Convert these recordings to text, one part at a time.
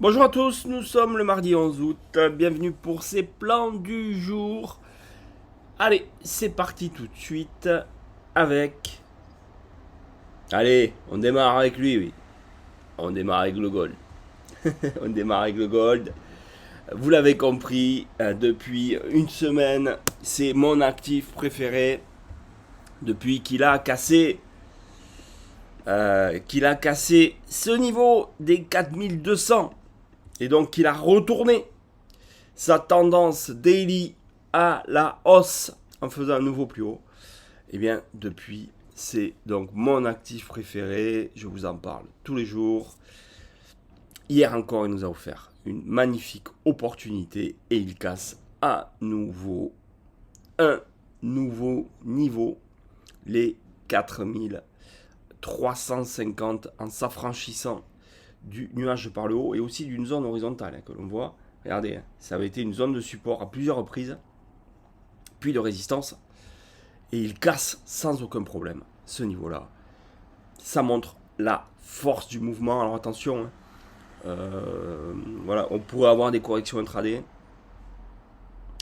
Bonjour à tous, nous sommes le mardi 11 août, bienvenue pour ces plans du jour. Allez, c'est parti tout de suite avec... Allez, on démarre avec lui, oui. On démarre avec le gold. On démarre avec le gold. Vous l'avez compris, depuis une semaine, c'est mon actif préféré. Depuis qu'il a cassé ce niveau des 4200. Et donc qu'il a retourné sa tendance daily à la hausse en faisant un nouveau plus haut, et bien depuis, c'est donc mon actif préféré. Je vous en parle tous les jours. Hier encore, il nous a offert une magnifique opportunité et il casse à nouveau un nouveau niveau, les 4350, en s'affranchissant du nuage par le haut et aussi d'une zone horizontale que l'on voit. Regardez, ça avait été une zone de support à plusieurs reprises, puis de résistance, et il casse sans aucun problème ce niveau-là. Ça montre la force du mouvement. Alors attention, voilà, on pourrait avoir des corrections intraday.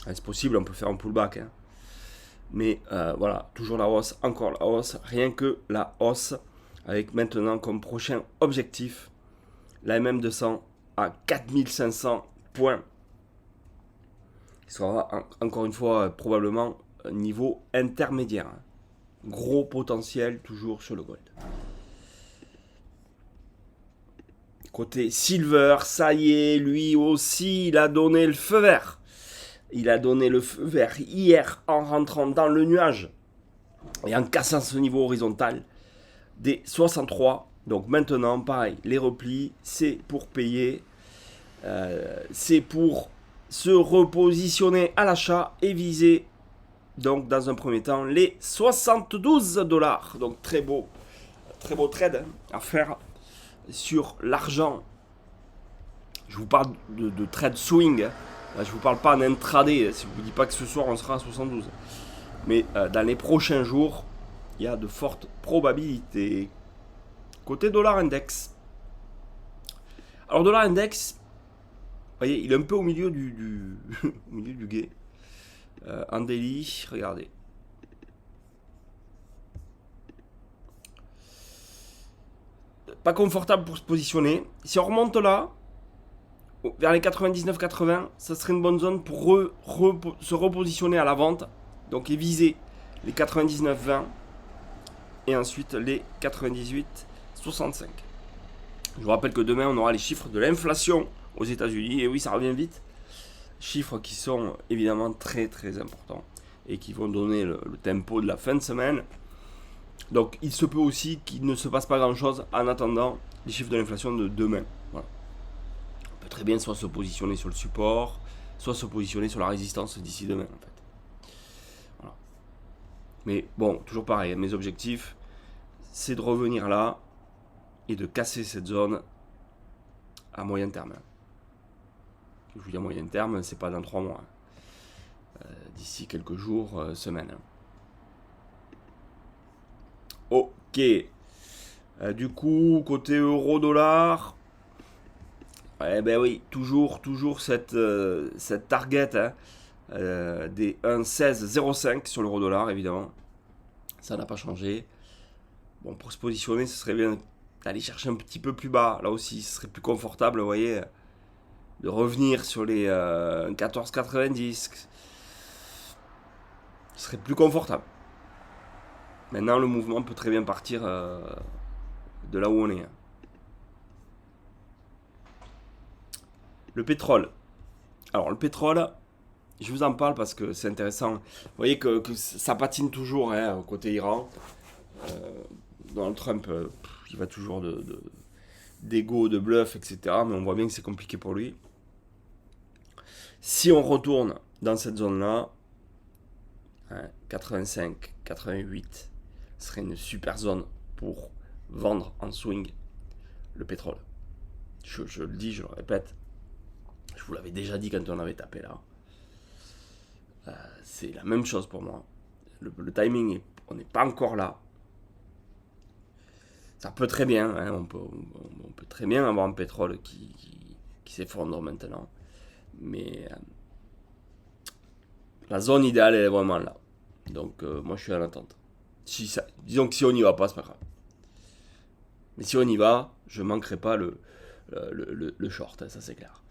C'est possible, on peut faire un pullback. Mais voilà, toujours la hausse, encore la hausse, rien que la hausse, avec maintenant comme prochain objectif la MM200 à 4500 points. Il sera encore une fois probablement un niveau intermédiaire. Gros potentiel toujours sur le gold. Côté silver, ça y est, lui aussi, il a donné le feu vert. Il a donné le feu vert hier en rentrant dans le nuage et en cassant ce niveau horizontal des 63. Donc maintenant, pareil, les replis, c'est pour payer. C'est pour se repositionner à l'achat et viser, donc dans un premier temps, les 72 $. Donc très beau trade à faire sur l'argent. Je vous parle de trade swing. Là, je vous parle pas en intraday. Je vous dis pas que ce soir on sera à 72. Mais dans les prochains jours, il y a de fortes probabilités. Côté dollar index. Alors dollar index, vous voyez, il est un peu au milieu au milieu du guet. En daily, regardez. Pas confortable pour se positionner. Si on remonte là, vers les 99-80, ça serait une bonne zone pour se repositionner à la vente. Donc et viser les 99-20 et ensuite les 98-65. Je vous rappelle que demain on aura les chiffres de l'inflation aux États-Unis. Et oui, ça revient vite. Chiffres qui sont évidemment très très importants et qui vont donner le tempo de la fin de semaine. Donc il se peut aussi qu'il ne se passe pas grand chose en attendant les chiffres de l'inflation de demain. Voilà. On peut très bien soit se positionner sur le support, soit se positionner sur la résistance d'ici demain en fait. Voilà. Mais bon, toujours pareil, mes objectifs, c'est de revenir là et de casser cette zone à moyen terme. Je vous dis à moyen terme, c'est pas dans 3 mois. D'ici quelques jours, semaines. Ok. Du coup, côté euro-dollar, eh ben oui, toujours cette target des 1,1605 sur l'euro-dollar, évidemment. Ça n'a pas changé. Bon, pour se positionner, ce serait bien d'aller chercher un petit peu plus bas. Là aussi, ce serait plus confortable, vous voyez, de revenir sur les 14,90. Ce serait plus confortable. Maintenant, le mouvement peut très bien partir de là où on est. Le pétrole. Alors, le pétrole, je vous en parle parce que c'est intéressant. Vous voyez que ça patine toujours côté Iran. Donald Trump, il va toujours d'ego, de bluff, etc. Mais on voit bien que c'est compliqué pour lui. Si on retourne dans cette zone-là, 85, 88, ce serait une super zone pour vendre en swing le pétrole. Je le dis, je le répète. Je vous l'avais déjà dit quand on avait tapé là. C'est la même chose pour moi. Le timing, on n'est pas encore là. Ça peut très bien, on peut très bien avoir un pétrole qui qui s'effondre maintenant. Mais la zone idéale, elle est vraiment là. Donc moi, je suis en attente. Disons que si on n'y va pas, c'est pas grave. Mais si on y va, je manquerai pas le short, ça c'est clair.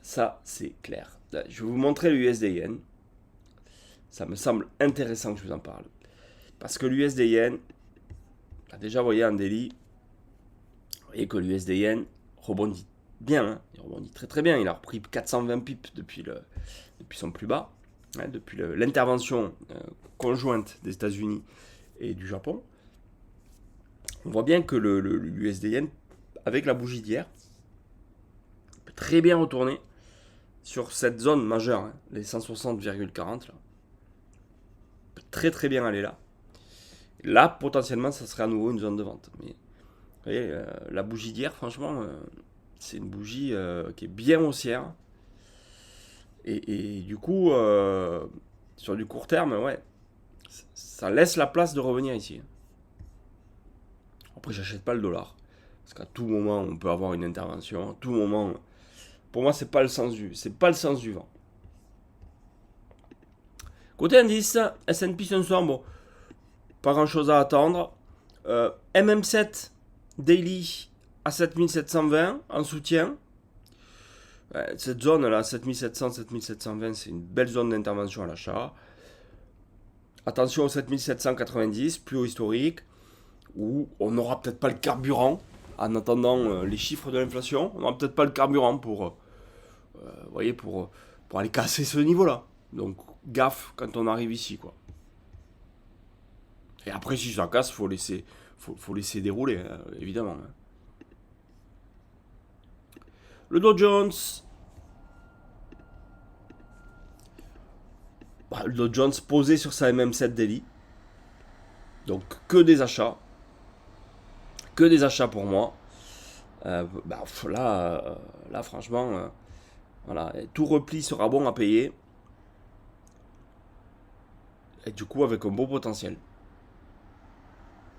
Ça c'est clair. Je vais vous montrer le USD Yen. Ça me semble intéressant que je vous en parle. Parce que l'USD Yen, déjà vous voyez en daily, vous voyez que l'USD Yen rebondit bien. Hein. Il rebondit très très bien. Il a repris 420 pips depuis son plus bas. Hein, depuis l'intervention conjointe des États-Unis et du Japon. On voit bien que l'USD Yen, avec la bougie d'hier, peut très bien retourner sur cette zone majeure, hein, les 160,40 là. Peut très très bien aller là. Là, potentiellement, ça serait à nouveau une zone de vente. Mais vous voyez, la bougie d'hier, franchement, c'est une bougie qui est bien haussière. Et du coup, sur du court terme, ouais, ça laisse la place de revenir ici. Après, j'achète pas le dollar. Parce qu'à tout moment, on peut avoir une intervention. À tout moment, pour moi, c'est pas le sens du vent. Côté indice, S&P 500, bon, pas grand chose à attendre. MM7 daily à 7720 en soutien. Cette zone là, 7700, 7720, c'est une belle zone d'intervention à l'achat. Attention au 7790, plus haut historique, où on n'aura peut-être pas le carburant en attendant les chiffres de l'inflation. On n'aura peut-être pas le carburant pour aller casser ce niveau-là. Donc gaffe quand on arrive ici, quoi. Et après, si ça casse, faut laisser dérouler, hein, évidemment. Le Dow Jones. Le Dow Jones posé sur sa MM7 daily. Donc que des achats. Que des achats pour moi. Là, franchement, voilà, tout repli sera bon à payer. Et du coup, avec un beau potentiel.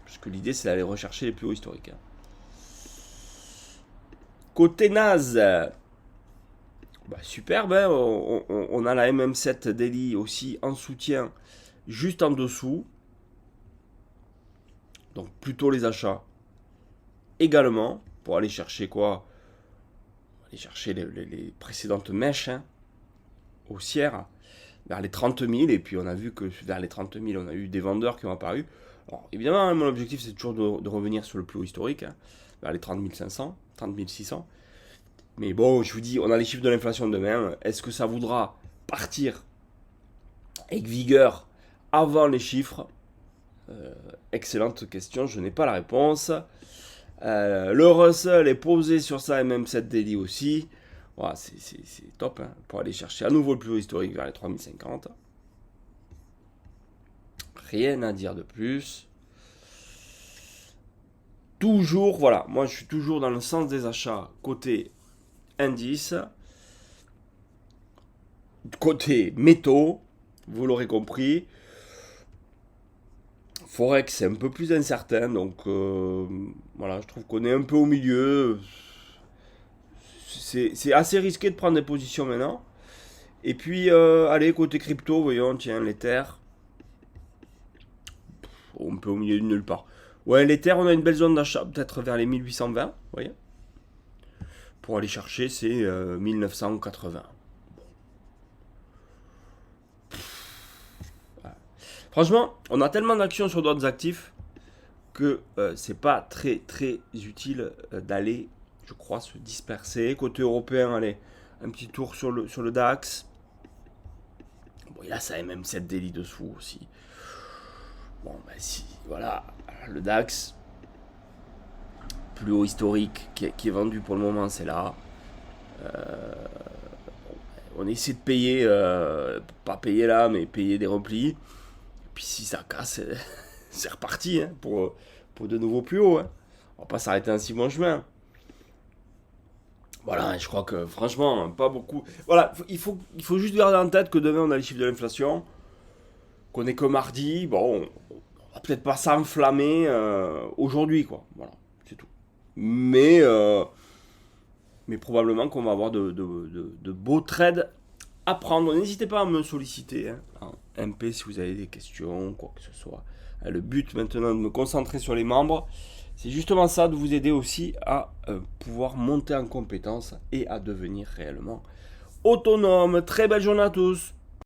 Parce que l'idée, c'est d'aller rechercher les plus hauts historiques. Hein. Côté Nas, superbe, hein, on a la MM7 daily aussi en soutien, juste en dessous. Donc plutôt les achats également, pour aller chercher quoi? Aller chercher les précédentes mèches hein, haussières vers les 30 000. Et puis on a vu que vers les 30 000, on a eu des vendeurs qui ont apparu. Alors évidemment, hein, mon objectif c'est toujours de revenir sur le plus haut historique, hein, vers les 30 500, 30 600. Mais bon, je vous dis, on a les chiffres de l'inflation demain. Est-ce que ça voudra partir avec vigueur avant les chiffres? Excellente question, je n'ai pas la réponse. Le Russell est posé sur sa MM7 daily aussi. Voilà, c'est top hein, pour aller chercher à nouveau le plus haut historique vers les 3050. Rien à dire de plus. Toujours, voilà, moi je suis toujours dans le sens des achats côté indice. Côté métaux, vous l'aurez compris. Forex c'est un peu plus incertain, donc voilà, je trouve qu'on est un peu au milieu. C'est assez risqué de prendre des positions maintenant. Et puis, allez, côté crypto, voyons, tiens, l'Ether. On peut au milieu de nulle part. Ouais, l'Ether, on a une belle zone d'achat, peut-être vers les 1820, vous voyez. Pour aller chercher, c'est 1980. Franchement, on a tellement d'actions sur d'autres actifs que c'est pas très très utile d'aller, je crois, se disperser. Côté européen, allez, un petit tour sur le DAX. Bon, et là, ça a même 7 daily dessous aussi. Bon, si, voilà, le DAX, plus haut historique qui est vendu pour le moment, c'est là. On essaie de payer, pas payer là, mais payer des replis. Puis si ça casse, c'est reparti hein, pour de nouveaux plus hauts. Hein. On va pas s'arrêter un 6 mois en juin. Voilà, je crois que franchement, pas beaucoup. Voilà, il faut juste garder en tête que demain on a les chiffres de l'inflation, qu'on est que mardi. Bon, on va peut-être pas s'enflammer aujourd'hui, quoi. Voilà, c'est tout. Mais Mais probablement qu'on va avoir de beaux trades à prendre. N'hésitez pas à me solliciter hein, en MP si vous avez des questions, quoi que ce soit. Le but maintenant de me concentrer sur les membres, c'est justement ça, de vous aider aussi à pouvoir monter en compétences et à devenir réellement autonome. Très belle journée à tous.